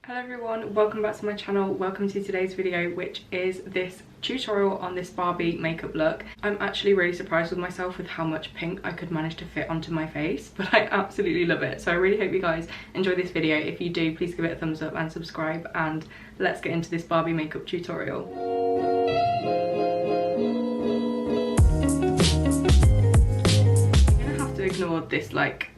Hello everyone, welcome back to my channel. Welcome to today's video, which is this tutorial on this Barbie makeup look. I'm actually really surprised with myself with how much pink I could manage to fit onto my face, but I absolutely love it. So I really hope you guys enjoy this video. If you do, please give it a thumbs up and subscribe, and let's get into this Barbie makeup tutorial. I'm gonna have to ignore this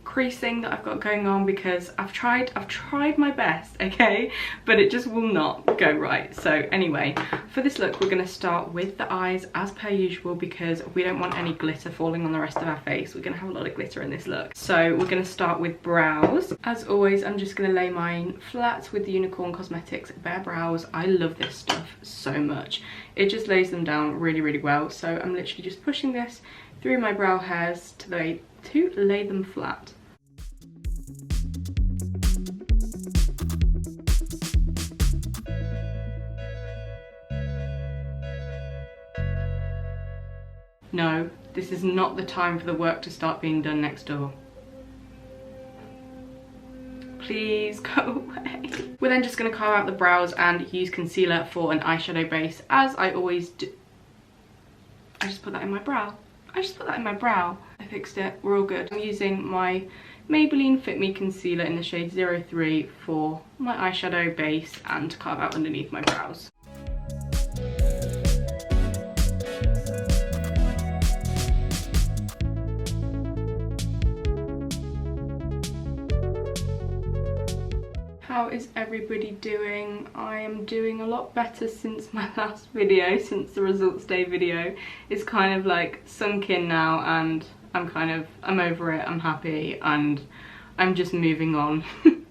creasing that I've got going on because I've tried my best, okay, but it just will not go right. So anyway, for this look we're going to start with the eyes as per usual because we don't want any glitter falling on the rest of our face. We're going to have a lot of glitter in this look. So we're going to start with brows. As always, I'm just going to lay mine flat with the Unicorn Cosmetics Bare Brows. I love this stuff so much. It just lays them down really well. So I'm literally just pushing this through my brow hairs to lay them flat. No, this is not the time for the work to start being done next door. Please go away. We're then just going to carve out the brows and use concealer for an eyeshadow base, as I always do. I just put that in my brow. I fixed it. We're all good. I'm using my Maybelline Fit Me concealer in the shade 03 for my eyeshadow base and to carve out underneath my brows. How is everybody doing? I am doing a lot better since my last video, since the results day video. It's kind of like sunk in now and I'm over it, I'm happy, and I'm just moving on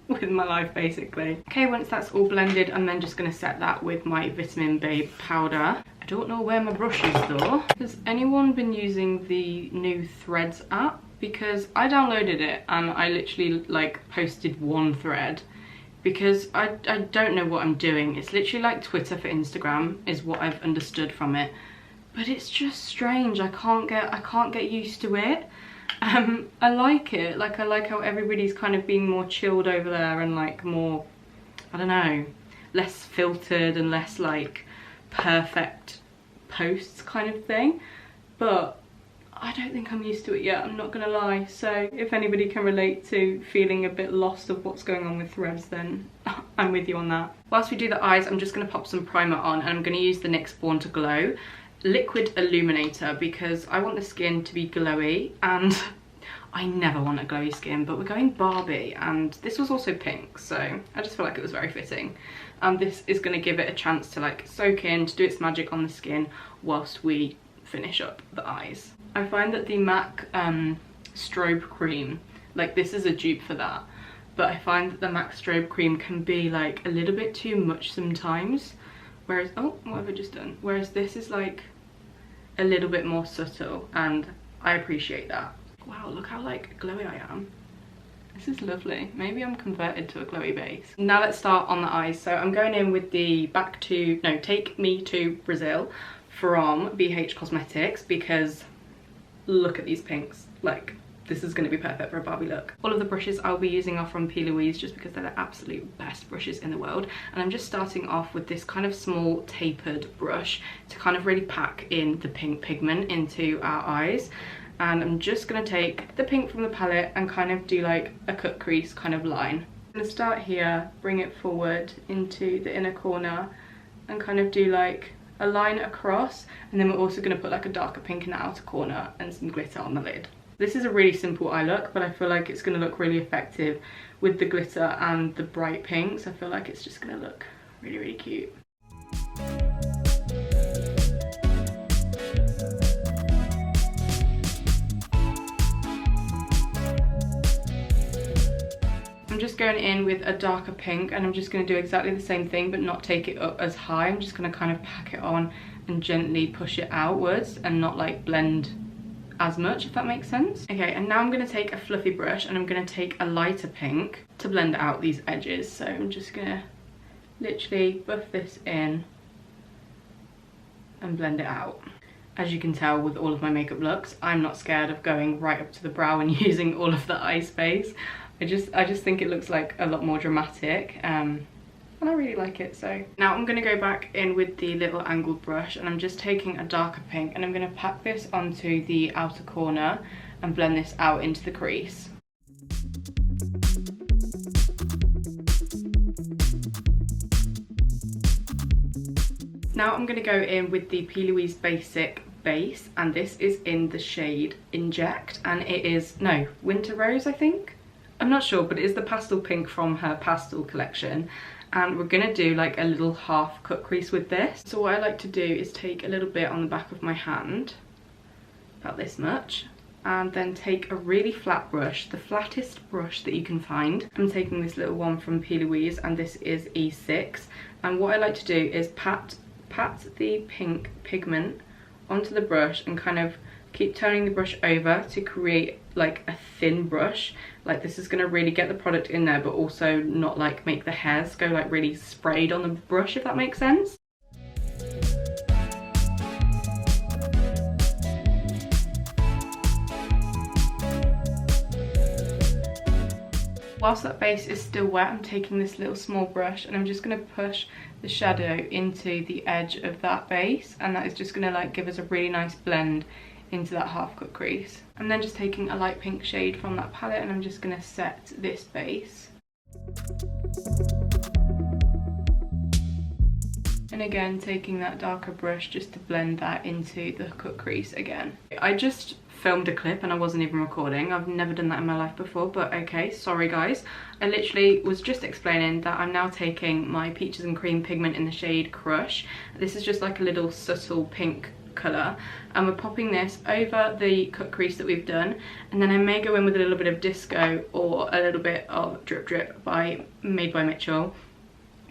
with my life basically. Okay, once that's all blended, I'm then just gonna set that with my Vitamin Babe powder. I don't know where my brush is though. Has anyone been using the new Threads app? Because I downloaded it and I literally posted one thread, because I don't know what I'm doing. It's literally like Twitter for Instagram is what I've understood from it, but it's just strange. I can't get used to it. I like it. I like how everybody's kind of being more chilled over there and more, I don't know, less filtered and less perfect posts kind of thing. But I don't think I'm used to it yet, I'm not gonna lie. So if anybody can relate to feeling a bit lost of what's going on with Threads, then I'm with you on that. Whilst we do the eyes, I'm just gonna pop some primer on, and I'm gonna use the NYX Born to Glow Liquid Illuminator because I want the skin to be glowy, and I never want a glowy skin, but we're going Barbie, and this was also pink, so I just feel like it was very fitting. This is gonna give it a chance to soak in, to do its magic on the skin whilst we finish up the eyes. I find that the MAC strobe cream, this is a dupe for that, but I find that the MAC strobe cream can be a little bit too much sometimes, whereas, oh, what have I just done? Whereas this is a little bit more subtle, and I appreciate that. Wow, look how glowy I am. This is lovely. Maybe I'm converted to a glowy base. Now let's start on the eyes. So I'm going in with the Take Me to Brazil from BH Cosmetics, because look at these pinks. This is going to be perfect for a Barbie look. All of the brushes I'll be using are from P. Louise, just because they're the absolute best brushes in the world. And I'm just starting off with this kind of small tapered brush to kind of really pack in the pink pigment into our eyes. And I'm just going to take the pink from the palette and kind of do a cut crease kind of line. I'm going to start here, bring it forward into the inner corner and kind of do a line across, and then we're also going to put a darker pink in the outer corner and some glitter on the lid. This is a really simple eye look, but I feel like it's going to look really effective with the glitter and the bright pinks. I feel like it's just going to look really cute. I'm just going in with a darker pink, and I'm just going to do exactly the same thing but not take it up as high. I'm just going to kind of pack it on and gently push it outwards and not blend as much, if that makes sense. Okay, and now I'm going to take a fluffy brush and I'm going to take a lighter pink to blend out these edges. So I'm just going to literally buff this in and blend it out. As you can tell with all of my makeup looks, I'm not scared of going right up to the brow and using all of the eye space. I just think it looks a lot more dramatic. and I really like it. So now I'm going to go back in with the little angled brush, and I'm just taking a darker pink, and I'm going to pack this onto the outer corner and blend this out into the crease. Now I'm going to go in with the P. Louise Basic base, and this is in the shade Inject, and it is, no, Winter Rose I think? I'm not sure, but it is the pastel pink from her pastel collection. And we're going to do like a little half cut crease with this. So what I like to do is take a little bit on the back of my hand, about this much, and then take a really flat brush, the flattest brush that you can find. I'm taking this little one from P. Louise, and this is E6. And what I like to do is pat the pink pigment onto the brush and kind of keep turning the brush over to create like a thin brush. Like this is going to really get the product in there, but also not like make the hairs go like really sprayed on the brush, if that makes sense. Whilst that base is still wet, I'm taking this little small brush and I'm just going to push the shadow into the edge of that base, and that is just going to like give us a really nice blend into that half cut crease. I'm then just taking a light pink shade from that palette, and I'm just going to set this base. And again, taking that darker brush just to blend that into the cut crease again. I just filmed a clip and I wasn't even recording. I've never done that in my life before, but okay, sorry guys. I literally was just explaining that I'm now taking my Peaches and Cream pigment in the shade Crush. This is just like a little subtle pink colour, and we're popping this over the cut crease that we've done, and then I may go in with a little bit of Disco or a little bit of Drip Drip by Made by Mitchell,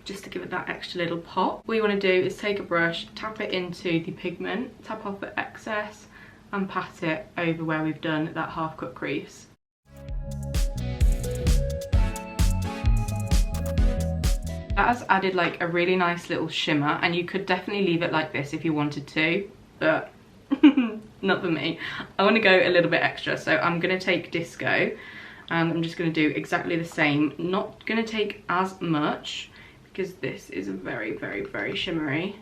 just to give it that extra little pop. What you want to do is take a brush, tap it into the pigment, tap off the excess, and pat it over where we've done that half cut crease. That has added like a really nice little shimmer, and you could definitely leave it like this if you wanted to, but not for me. I want to go a little bit extra, so I'm going to take Disco and I'm just going to do exactly the same. Not going to take as much because this is very, very, very shimmery,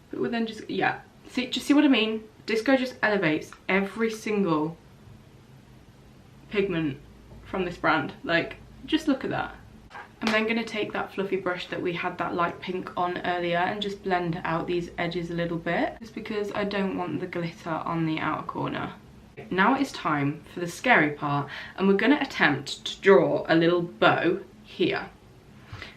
but we'll then just, yeah, see what I mean? Disco just elevates every single pigment from this brand. Like, just look at that. I'm then going to take that fluffy brush that we had that light pink on earlier and just blend out these edges a little bit, just because I don't want the glitter on the outer corner. Now it is time for the scary part, and we're going to attempt to draw a little bow here.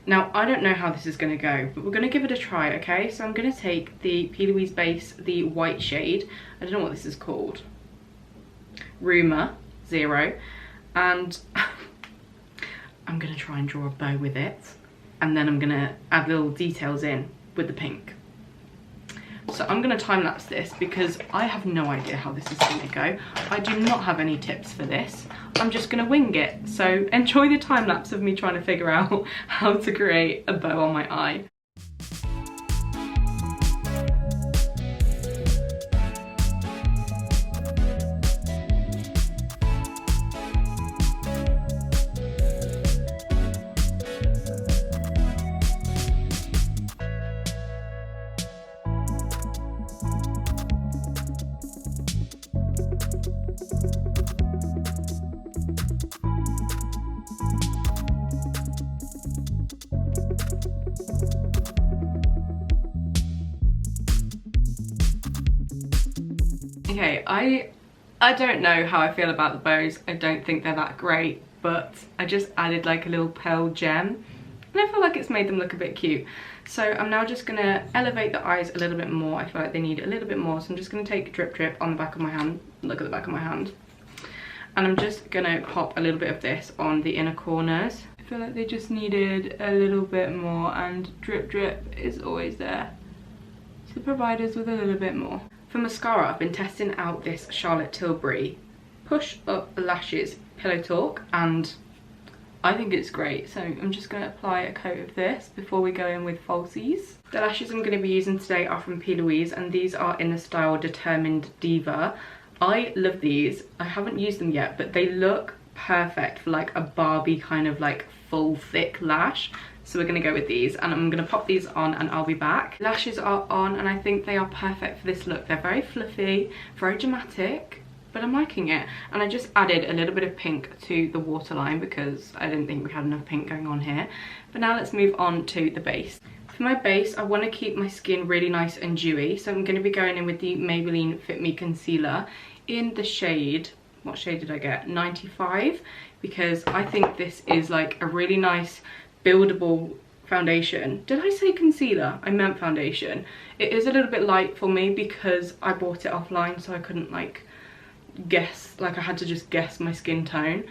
Now, I don't know how this is going to go, but we're going to give it a try, okay? So I'm going to take the P. Louise base, the white shade, I don't know what this is called, Rumour 0, and I'm going to try and draw a bow with it, and then I'm going to add little details in with the pink. So I'm going to time-lapse this because I have no idea how this is going to go. I do not have any tips for this. I'm just going to wing it. So enjoy the time-lapse of me trying to figure out how to create a bow on my eye. Okay, I don't know how I feel about the bows. I don't think they're that great, but I just added like a little pearl gem and I feel like it's made them look a bit cute. So I'm now just gonna elevate the eyes a little bit more. I feel like they need a little bit more, so I'm just gonna take Drip Drip on the back of my hand. Look at the back of my hand. And I'm just gonna pop a little bit of this on the inner corners. I feel like they just needed a little bit more, and Drip Drip is always there to provide us with a little bit more. For mascara, I've been testing out this Charlotte Tilbury Push Up Lashes Pillow Talk, and I think it's great. So I'm just going to apply a coat of this before we go in with falsies. The lashes I'm going to be using today are from P. Louise, and these are in the style Determined Diva. I love these. I haven't used them yet, but they look perfect for like a Barbie kind of like full thick lash. So we're going to go with these, and I'm going to pop these on and I'll be back. Lashes are on and I think they are perfect for this look. They're very fluffy, very dramatic, but I'm liking it. And I just added a little bit of pink to the waterline because I didn't think we had enough pink going on here. But now let's move on to the base. For my base, I want to keep my skin really nice and dewy, so I'm going to be going in with the Maybelline Fit Me Concealer in the shade, what shade did I get? 95, because I think this is like a really nice buildable foundation. Did I say concealer? I meant foundation. It is a little bit light for me because I bought it offline, so I couldn't like guess, like I had to just guess my skin tone.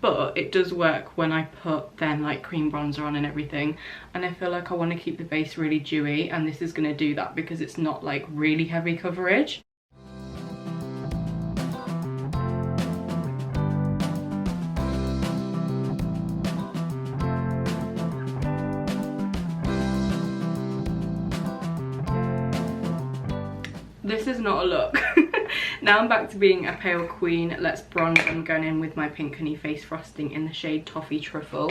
But it does work when I put then like cream bronzer on and everything, and I feel like I want to keep the base really dewy, and this is going to do that because it's not like really heavy coverage. This is not a look. Now I'm back to being a pale queen. Let's bronze. I'm going in with my Pink Honey Face Frosting in the shade Toffee Truffle.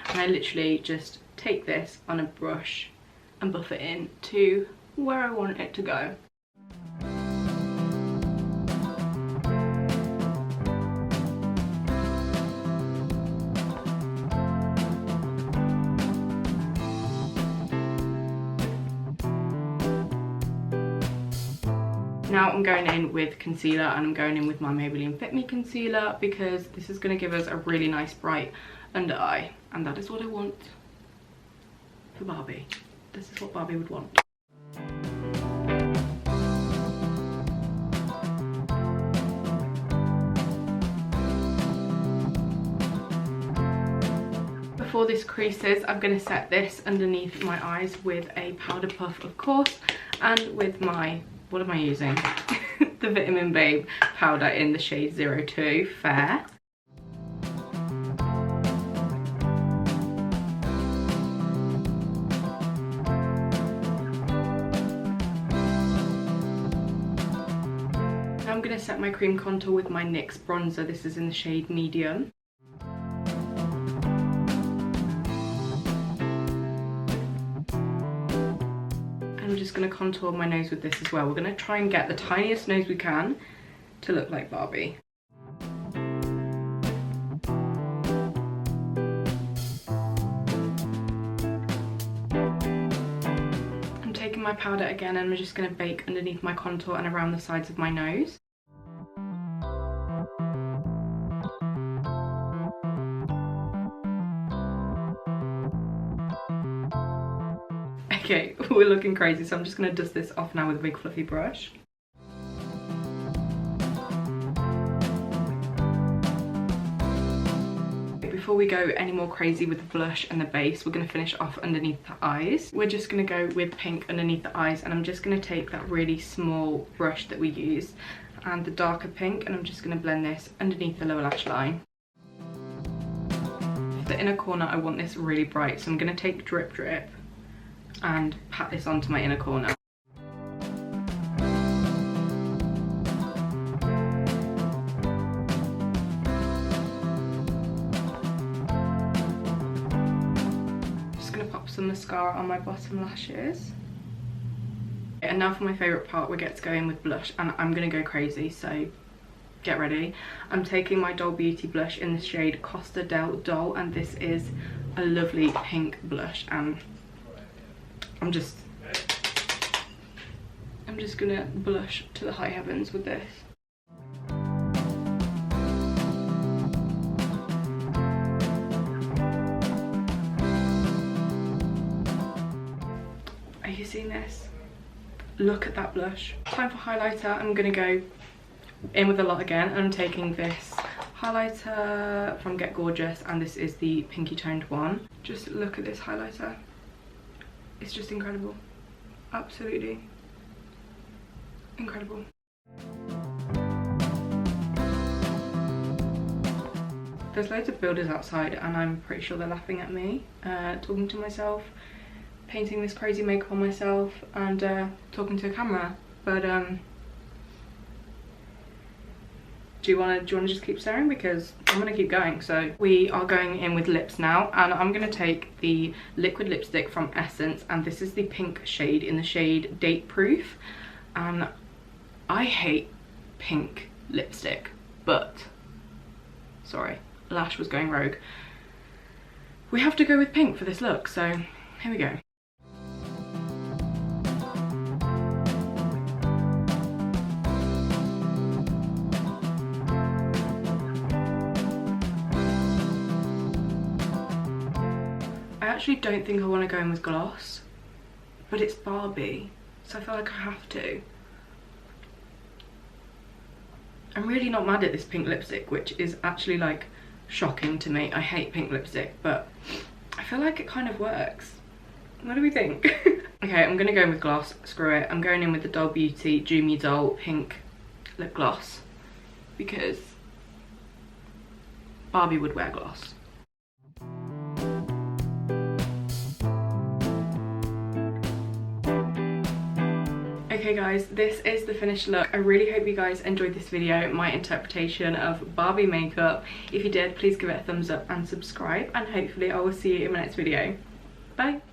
And I literally just take this on a brush and buff it in to where I want it to go. Now I'm going in with concealer, and I'm going in with my Maybelline Fit Me Concealer because this is going to give us a really nice bright under eye, and that is what I want for Barbie. This is what Barbie would want. Before this creases, I'm going to set this underneath my eyes with a powder puff, of course, and with my, what am I using? The Vitamin Babe powder in the shade 02 Fair. Now I'm going to set my cream contour with my NYX bronzer. This is in the shade Medium. I'm just going to contour my nose with this as well. We're going to try and get the tiniest nose we can to look like Barbie. I'm taking my powder again, and I'm just going to bake underneath my contour and around the sides of my nose. Okay, we're looking crazy, so I'm just going to dust this off now with a big fluffy brush. Before we go any more crazy with the blush and the base, we're going to finish off underneath the eyes. We're just going to go with pink underneath the eyes, and I'm just going to take that really small brush that we used and the darker pink, and I'm just going to blend this underneath the lower lash line. For the inner corner, I want this really bright, so I'm going to take Drip Drip and pat this onto my inner corner. Just gonna pop some mascara on my bottom lashes. And now for my favourite part, we get to go in with blush, and I'm gonna go crazy, so get ready. I'm taking my Doll Beauty blush in the shade Costa del Doll, and this is a lovely pink blush, and I'm just gonna blush to the high heavens with this. Are you seeing this? Look at that blush. Time for highlighter. I'm gonna go in with a lot again. I'm taking this highlighter from Get Gorgeous, and this is the pinky toned one. Just look at this highlighter. It's just incredible. Absolutely incredible. There's loads of builders outside, and I'm pretty sure they're laughing at me, talking to myself, painting this crazy makeup on myself, and talking to a camera. But Do you wanna just keep staring? Because I'm gonna keep going. So we are going in with lips now, and I'm gonna take the liquid lipstick from Essence, and this is the pink shade in the shade Date Proof. And I hate pink lipstick, but sorry, lash was going rogue. We have to go with pink for this look, so here we go. I actually don't think I want to go in with gloss, but it's Barbie, so I feel like I have to. I'm really not mad at this pink lipstick, which is actually like shocking to me. I hate pink lipstick, but I feel like it kind of works. What do we think? Okay, I'm gonna go in with gloss, screw it. I'm going in with the Doll Beauty Dew Me Doll pink lip gloss because Barbie would wear gloss. Okay guys, this is the finished look. I really hope you guys enjoyed this video, my interpretation of Barbie makeup. If you did, please give it a thumbs up and subscribe, and hopefully I will see you in my next video. Bye!